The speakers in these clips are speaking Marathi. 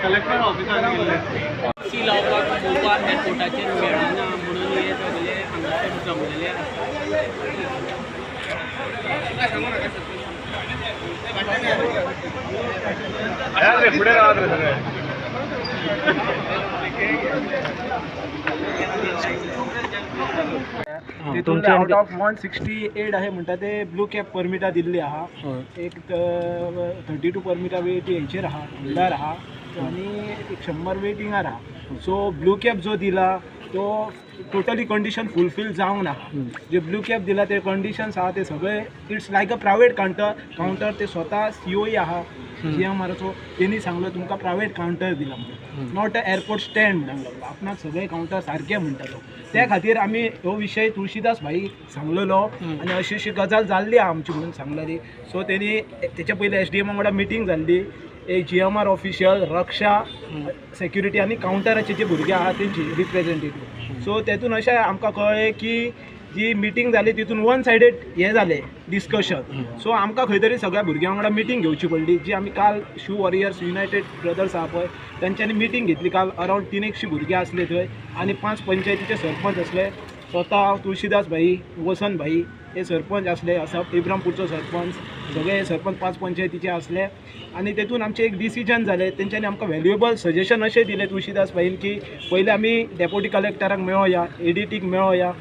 कलेक्टर ऑफिसार सी लावपाक पोवपाक एअरपोर्टाचेर मेळना म्हणून हे सगळे हांगासर जमलेले पुढे राहत रे सगळे तितून आउट ऑफ 168 आहे म्हणटा ते ब्लू कॅप परमिटा दिल्ली आहा. एक 32 परमिटा वेट हेचेर आहा, होल्डार आहा आणि एक 100 वेटिंगार आहा. सो ब्लू कॅप जो दिला तो टोटली कंडिशन फुलफील जावंक ना. जे ब्लू कॅप दिला ते कंडिशन्स आहा ते सगळे it's like a private counter ते स्वता सीओई आहा GMRचो त्यांनी सांगलो तुमकां प्रायवेट काउंटर दिला म्हणून, नॉट अ एअरपोर्ट स्टँड सांगलो. आपणाक सगळे काउंटर सारखे म्हणटालो. त्या खातीर आमी हो विशय तुळशीदास भाई सांगलेलो आनी अशी गजाल जाल्ली आहा आमची म्हणून सांगलेली. सो तेणी तेच्या पयलीं SDM वांगडा मिटींग जाल्ली. एक GMR ऑफिशियल, रक्षा, सेक्युरिटी आनी काउंटराचे जे भुरगे आहा तेंची रिप्रेझेंटेटीव. सो तेतून अशें आमकां कळ्ळें की जी मिटींग जाली तितून वन सायडेड हे जालें डिस्कशन. सो आमकां खंय तरी सगळ्या भुरग्यां वांगडा मिटींग घेवची पडली. जी आमी काल शू वॉरियर्स युनायटेड ब्रदर्स आहा पळय तेंच्यांनी मिटींग घेतली काल. अरावंड 300 भुरगे आसले थंय आनी 5 पंचायतीचे सरपंच आसले. स्वता तुळशीदास भाई, वसंत भाई हे सरपंच आसले, इब्रामपूरचो सरपंच, सगळे सरपंच 5 पंचायतीचे आसले. आनी तेतून आमचें एक डिसिजन जालें. तेंच्यांनी आमकां व्हॅल्युएबल सजेशन अशें दिलें तुळशीदास भाईन की पयलीं आमी डेप्युटी कलेक्टराक मेळोया, ADTक मेळोया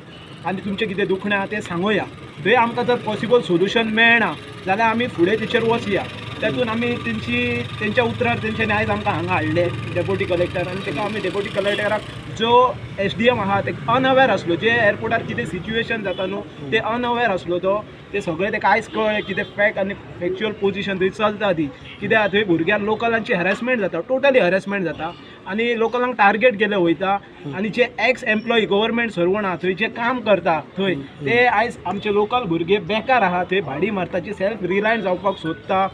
आनी तुमचें कितें दुखणें आहा तें सांगोया. थंय आमकां जर पॉसिबल सोल्युशन मेळना जाल्यार आमी फुडें तेचेर वचया. तेतून आमी तेंच्या उतरार तेंच्यांनी आयज आमकां हांगा हाडले डेप्युटी कलेक्टर. आनी तेका आमी डेप्युटी कलेक्टराक जो SDM आहा ते अनअवेर आसलो, जे एअरपोर्टार कितें सिच्युएशन जाता न्हू ते अनअवेर आसलो तो. ते सगळे तेका आयज कळ्ळें कितें फॅक्ट आनी फॅक्च्युअल पोजिशन थंय चलता ती. कित्याक थंय भुरग्यां लोकलांची हॅरेसमेंट जाता, टोटली हॅरेसमेंट जाता आनी लोकलांक टार्गेट केले वयता. आनी जे एक्स एम्प्लॉई गव्हर्मेंट सर्वंट आहा थंय जे काम करता थंय ते आयज आमचे लोकल भुरगे बेकार आहा थंय भाडी मारताची सेल्फ रिलायंट जावपाक सोदता.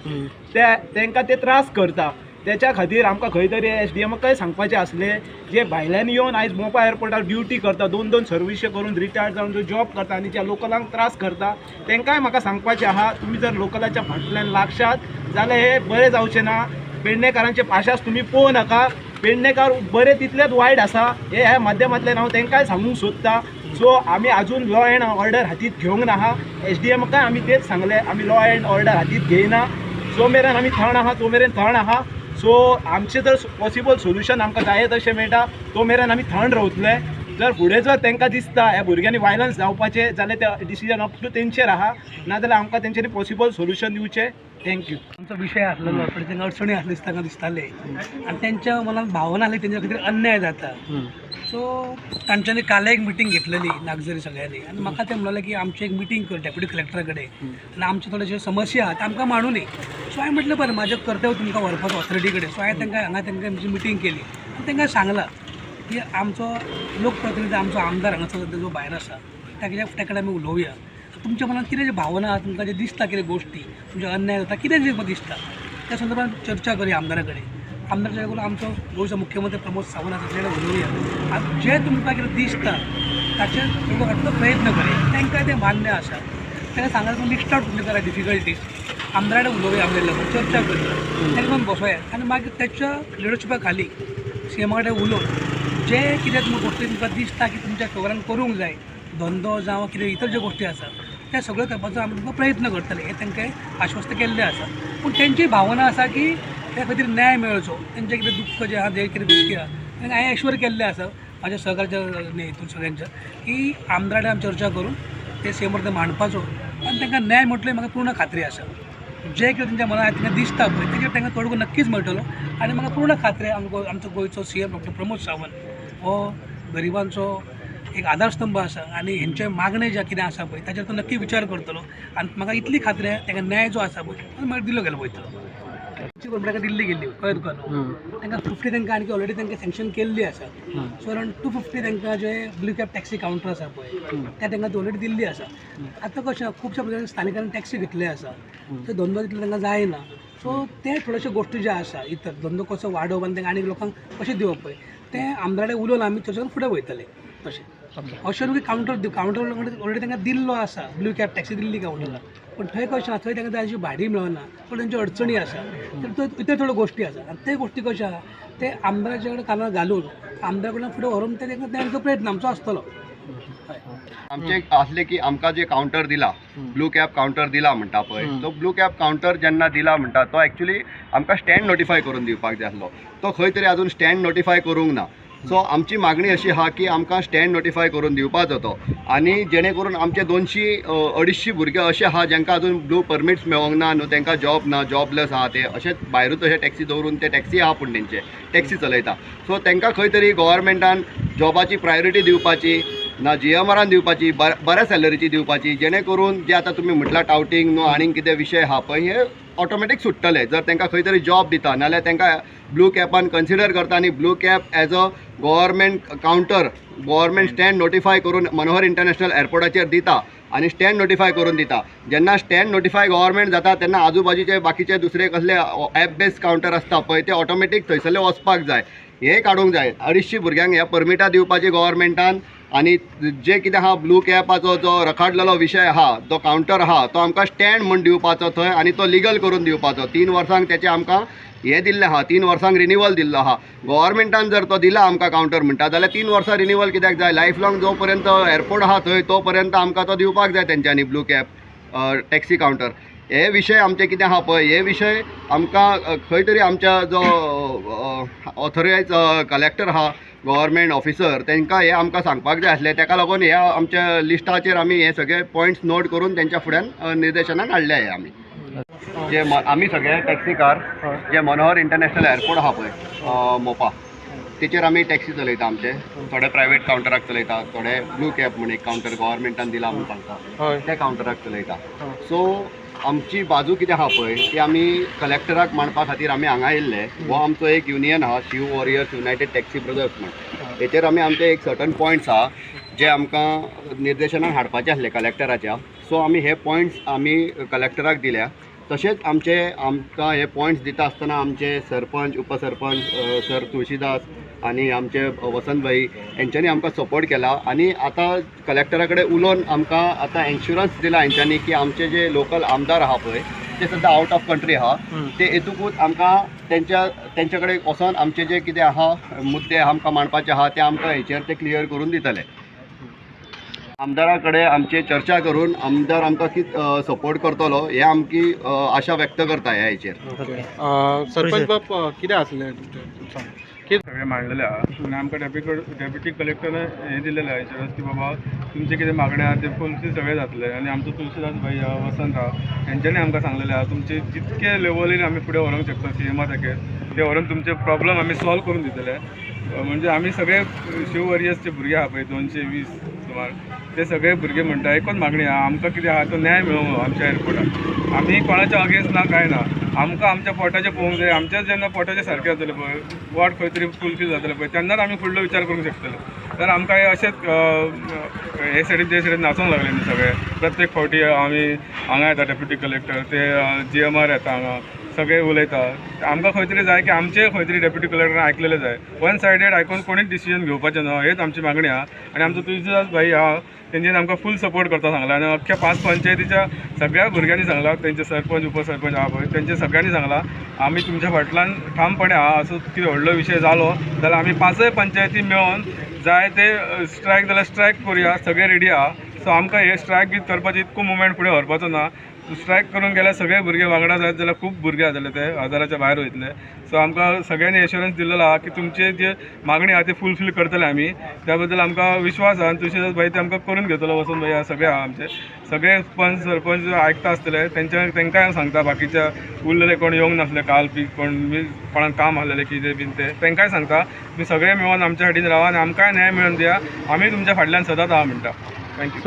तेंकां ते त्रास करता. त्याच्या खातीर आमकां खंय तरी SDMकाय सांगपाचें आसलें जे भायल्यान येवन आयज मोपा एअरपोर्टार ड्युटी करता, 2-2 सर्विशे करून रिटायर्ड जावन जो जॉब करता आनी ज्या लोकलांक त्रास करता तेंकाय म्हाका सांगपाचें आहा तुमी जर लोकलाच्या फाटल्यान लागशात जाल्यार हे बरें जावचें ना. पेडणेकारांचे पाशास तुमी पळोवं नाका. पेडणेकार बरे तितलेच वायट आसा हे ह्या माध्यमांतल्यान हांव तेंकाय सांगूंक सोदता. सो आमी आजून लॉ अँड ऑर्डर हातींत घेवंक ना. SDMकाय आमी तेच सांगलें आमी लॉ अँड ऑर्डर हातींत घेयना. जो मेरेन आमी थंड आहा तो मेरेन थंड आहा. सो आमचें जर पॉसिबल सोल्युशन आमकां जाय तशें मेळटा तो मेरेन आमी थंड रावतले. जर फुडें जर तेंकां दिसता ह्या भुरग्यांनी वायलन्स जावपाचें जाल्यार ते डिसिजन अप टू तेंचेर आहा. नाजाल्यार आमकां तेंच्यांनी पॉसिबल सोल्युशन दिवचें. थँक्यू. आमचो विशय आसलेलो पण तांकां अडचणी आसले तांकां दिसताले आनी तेंच्या मनात भावना आसली तेंच्या खातीर अन्याय जाता. सो तांच्यांनी काल एक मिटींग घेतलेली नागझरी सगळ्यांनी आनी म्हाका ते म्हणलें की आमची एक मिटींग कर डेप्युटी कलेक्टरा कडेन आनी आमचे थोडेशे समस्या आहा आमकां मांडूं न्ही. सो हांवें म्हटलें बरें म्हाजें कर्तव्य तुमकां व्हरपाचो ऑथॉरिटी कडेन. सो हांवें तांकां आमची मिटींग केली आनी तांकां सांगलां की आमचो लोकप्रतिनिधी आमचो आमदार हांगासर जो भायर आसा त्या कडेन आमी उलोवया. तुमच्या मनात कितें जे भावना आहा तुमकां जे दिसता कितें गोश्टी तुमचे अन्याय जाता कितें जे दिसता त्या संदर्भात चर्चा करूया आमदारा कडेन. आमदाराच्या कडेन आमचो गोंयचो मुख्यमंत्री प्रमोद सावंत आसा तेजे कडेन उलोवया आनी जे तुमकां कितें दिसता ताचेर तुमकां प्रयत्न करूया. तांकां तें मान्य आसा तांकां सांगात तुमी लिस्ट आउट तुमी करा डिफिकल्टीज आमदारा कडेन उलोवया आमच्या लागून चर्चा करूया ताका लागून बसोया आनी मागीर त्याच्या लिडरशिपा खाली CM कडेन उलोवन जे कितें तुमकां गोश्टी तुमकां दिसता की तुमच्या फेवरान करूंक जाय धंदो जावं कितें इतर ज्यो गोश्टी आसा त्या सगळ्यो करपाचो आमी तुमकां प्रयत्न करतले हे तांकां आश्वस्त केल्लें आसा. पूण तेंची भावना आसा की त्या खातीर न्याय मेळचो. तेंचें कितें दुख्ख जें आहा जे कितें गोश्टी आहा तांकां हांवें एश्वर केल्लें आसा म्हाज्या सहकाराच्या हितून सगळ्यांच्या की आमदारा आमी चर्चा करून ते CM कडेन मांडपाचो आनी तांकां न्याय म्हटल्यार म्हाका पूर्ण खात्री आसा. जे कितें तेंच्या मनात तांकां दिसता पळय तेजेर तांकां तोडगो नक्कीच मेळटलो आनी म्हाका पूर्ण खात्री आमचो गोंयचो CM डॉ प्रमोद सावंत हो गरिबांचो एक आधारस्तंभ आसा आनी हेंचे मागणे जे कितें आसा पळय ताचेर तो नक्की विचार करतलो आनी म्हाका इतली खात्री आहे तांकां न्याय जो आसा पळय म्हाका दिलो गेलो वयतलो. तांकां दिल्ली गेल्ली कळ्ळें तुका न्हू. तांकां 50 तांकां आनी ऑलरेडी तांकां सँक्शन केल्ली आसा. सो अरावंड 250 तांकां जे ब्लू कॅप टॅक्सी कावंटर आसा पळय त्या तांकां ऑलरेडी दिल्ली आसा. आतां कशें खुबश्या प्रकारे स्थानिकांनी टॅक्सी घेतले आसा तो धंदो तितलो तांकां जायना. सो ते थोड्याश्यो गोश्टी ज्यो आसा इतर धंदो कसो वाडोवप आनी तांकां आनीक लोकांक कशें दिवप पळय तें आमदारा कडेन उलोवन आमी चर्चा फुडें वयतले तशें. अशें न्हू की कावंटर ऑलरेडी तांकां दिल्लो आसा ब्लू कॅप टॅक्सी दिल्ली कावंटराक. पण थंय कशें आसा थंय तांकां जाय तशी भाडी मेळना पण तांच्यो अडचणी आसा तर इतर थोड्यो गोश्टी आसा आनी ते गोश्टी कशें आसा ते आमदाराचे कडेन कानार घालून आमदारा कडल्यान फुडें व्हरून तांकां प्रयत्न आमचो आसतलो. आमचे एक असले की आमकां जे कावंटर दिला ब्लू कॅप कावंटर दिला म्हणटा पळय तो ब्लू कॅप कावंटर जेन्ना दिला म्हणटा तो एक्चुअली आमकां स्टँड नोटिफाय करून दिवपाक जाय आसलो तो खंय तरी अजून स्टँड नोटिफाय करूंक ना. सो आमची मागणी अशी आहा की आमकां स्टँड नोटिफाय करून दिवपाचो तो आनी जेणे करून आमचे 200-250 भुरगे अशे आहा जांकां अजून ब्लू परमिट्स मेळोंक ना न्हू तांकां जॉब ना जॉबलेस आहा ते अशेंच भायरूच अशे टॅक्सी दवरून ते टॅक्सी आहा पूण तेंचे टॅक्सी चलयता. सो तांकां खंय तरी गव्हर्मेंटान जॉबाची प्रायोरिटी दिवपाची ना GMRान दिवपाची बऱ्या सॅलरीची दिवपाची जेणे करून जे आतां तुमी म्हटला टावटींग न्हू आनीक कितें विशय आहा पळय हे ऑटोमॅटीक सुट्टले जर तांकां खंय तरी जॉब दिता नाल्यार तांकां ब्लू कॅपान कन्सिडर करता आनी blue cap as a government counter government stand notify करून मनोहर इंटरनॅशनल एअरपोर्टाचेर दिता आनी स्टँड नोटिफाय करून दिता. जेन्ना स्टँड नोटिफाय गव्हर्मेंट जाता तेन्ना आजूबाजूचे बाकीचे दुसरे कसले ॲप बेस्ड कावंटर आसता पळय ते ऑटोमॅटीक थंयसरले वचपाक जाय हे काडूंक जाय. 250 भुरग्यांक ह्या परमिटां दिवपाची गव्हर्मेंटान आनी जे कितें आहा ब्लू कॅपाचो जो रखडलेलो विशय आहा तो कावंटर आहा तो आमकां स्टँड म्हूण दिवपाचो थंय आनी तो लिगल करून दिवपाचो. 3 वर्सांक तेचे आमकां हे दिल्लें आहा 3 वर्सांक रिन्यूवल दिल्लो आहा. गव्हर्मेंटान जर तो दिला आमकां कावंटर म्हणटा जाल्यार 3 वर्सां रिन्यूवल कित्याक जाय लायफ लाँग जो पर्यंत एअरपोर्ट आहा थंय तो पर्यंत आमकां तो दिवपाक जाय तेंच्यांनी ब्लू कॅप टॅक्सी कावंटर. हे विशय आमचे कितें आहा पळय हे विशय आमकां खंय तरी आमच्या जो ऑथोरायज कलेक्टर आहा गव्हर्मेंट ऑफिसर तांकां हे आमकां सांगपाक जाय आसलें ताका लागून ह्या आमच्या लिस्टाचेर आमी हे सगळे पॉयंट्स नोट करून तेंच्या फुड्यान निर्देशनान हाडले हे आमी जे आमी सगळे टॅक्सीकार जे मनोहर इंटरनॅशनल एअरपोर्ट आहा पळय मोपा तेचेर आमी टॅक्सी चलयता आमचे थोडे प्रायवेट कावंटराक चलयता थोडे ब्लू कॅप म्हण एक कावंटर गव्हर्मेंटान दिला म्हणून सांगता त्या कावंटराक चलयता. सो आमची बाजू कितें आहा पळय ती आमी कलेक्टराक मांडपा खातीर आमी हांगा येयल्ले. हो आमचो एक युनियन आहा Shiv warriors united taxi brothers म्हण हेचेर आमी आमचे एक सर्टन पॉयंट्स आहा जे आमकां निर्देशनान हाडपाचे आसले कलेक्टराच्या. सो आमी हे पॉयंट्स आमी कलेक्टराक दिल्या. तशेंच आमकां हे पॉयंट्स दिता आसतना आमचे सरपंच उपसरपंच सर तुळशीदास आनी आमचे वसंत भाई हेंच्यांनी आमकां सपोर्ट केला आनी आतां कलेक्टरा कडेन उलोवन आमकां आतां इन्शुरन्स दिला हेंच्यांनी की आमचे जे लोकल आमदार आहा पळय ते सद्दां आउट ऑफ कंट्री आहा ते हेतूकूच आमकां तेंच्या कडेन वचोन आमचे जे कितें आहा मुद्दे आमकां मांडपाचे आहा ते आमकां हेचेर ते क्लियर करून दितले. आमदारा कडेन आमची चर्चा करून आमदार आमकां कितें सपोर्ट करतलो हे आमची आशा व्यक्त करता ह्या हेचेर. सरपंच बाब कितें आसलें सगळें मांडलेलें आहा आनी आमकां डेप्युटी कलेक्टरान हें दिलेलें आहा इन्शुरन्स की बाबा तुमचे कितें मागणें आहा ते फुलफील सगळें जातलें आनी आमचो तुळशीदास भाई आहा वसंत आहा तेंच्यांनी आमकां सांगलेलें आहा तुमचे जितके लेवलीन आमी फुडें व्हरूंक शकता CMा ताके ते व्हरून तुमचे प्रॉब्लम आमी सॉल्व करून दितले. म्हणजे आमी सगळे शिव वॉरियर्सचे भुरगे आहा पळय 220 सुमार ते सगळे भुरगे म्हणटा एकूच मागणी आहा आमकां कितें आहा तो न्याय मेळोंक आमच्या एअरपोर्टाक. आमी कोणाच्या अगेन्स्ट ना कांय ना आमकां आमच्या पोटाचें पळोवंक जाय. आमचें जेन्ना पोटाचें सारकें जातलें पळय वॉट खंय तरी फुलफील जातलें पळय तेन्नाच आमी फुडलो विचार करूंक शकतले. तर आमकां हे अशेंच हे सायडीन ते सायडीन नाचोंक लागले न्ही सगळे प्रत्येक फावटी आमी हांगा येता डेप्युटी कलेक्टर ते GMR येता हांगा सगळे उलयता. आमकां खंय तरी जाय की आमचे खंय तरी डेप्युटी कलेक्टरान आयकलेलें जाय. वन सायडेड आयकून कोणीच डिसिजन घेवपाचें ना हेच आमची मागणी आहा आनी आमचो तुळशीदास भाई आहा तेंच्यानी आमकां फूल सपोर्ट करता सांगला आनी अख्ख्या 5 पंचायतीच्या सगळ्या भुरग्यांनी सांगला तेंचे सरपंच उपसरपंच आहा पळय तेंचे सगळ्यांनी सांगला आमी तुमच्या फाटल्यान ठामपणे आहा. असो कितें व्हडलो विशय जालो जाल्यार आमी 5 पंचायती मेळोन जाय ते स्ट्रायक जाल्यार स्ट्रायक करुया सगळे रेडी आहा. सो आमकां हे स्ट्रायक बी करपाचें इतको मुवमेंट फुडें व्हरपाचो ना. स्ट्रायक करून गेल्यार सगळे भुरगे वांगडा जायत जाल्यार खूब भुरगे जातले ते 1000च्या भायर वयतले. सो आमकां सगळ्यांनी एश्युरन्स दिल्लो आहा की तुमचे जे मागणी आहा ती फुलफील करतले आमी. त्या बद्दल आमकां विश्वास आहा आनी तुळशीदास भाई ते आमकां करून घेतलो वसंत भाई आहा सगळे आहा आमचे सगळे पंच सरपंच आयकता आसतले तेंकांय सांगता बाकीच्या उरलेले कोण येवंक नासले काल बी कोणाक काम आसलेले कितें बीन ते तेंकांय सांगता तुमी सगळे मेळोन आमच्या सायडीन रावा आनी आमकांय न्याय मेळोवन दिया. आमी तुमच्या फाटल्यान सदांच आहा म्हणटा. थँक्यू.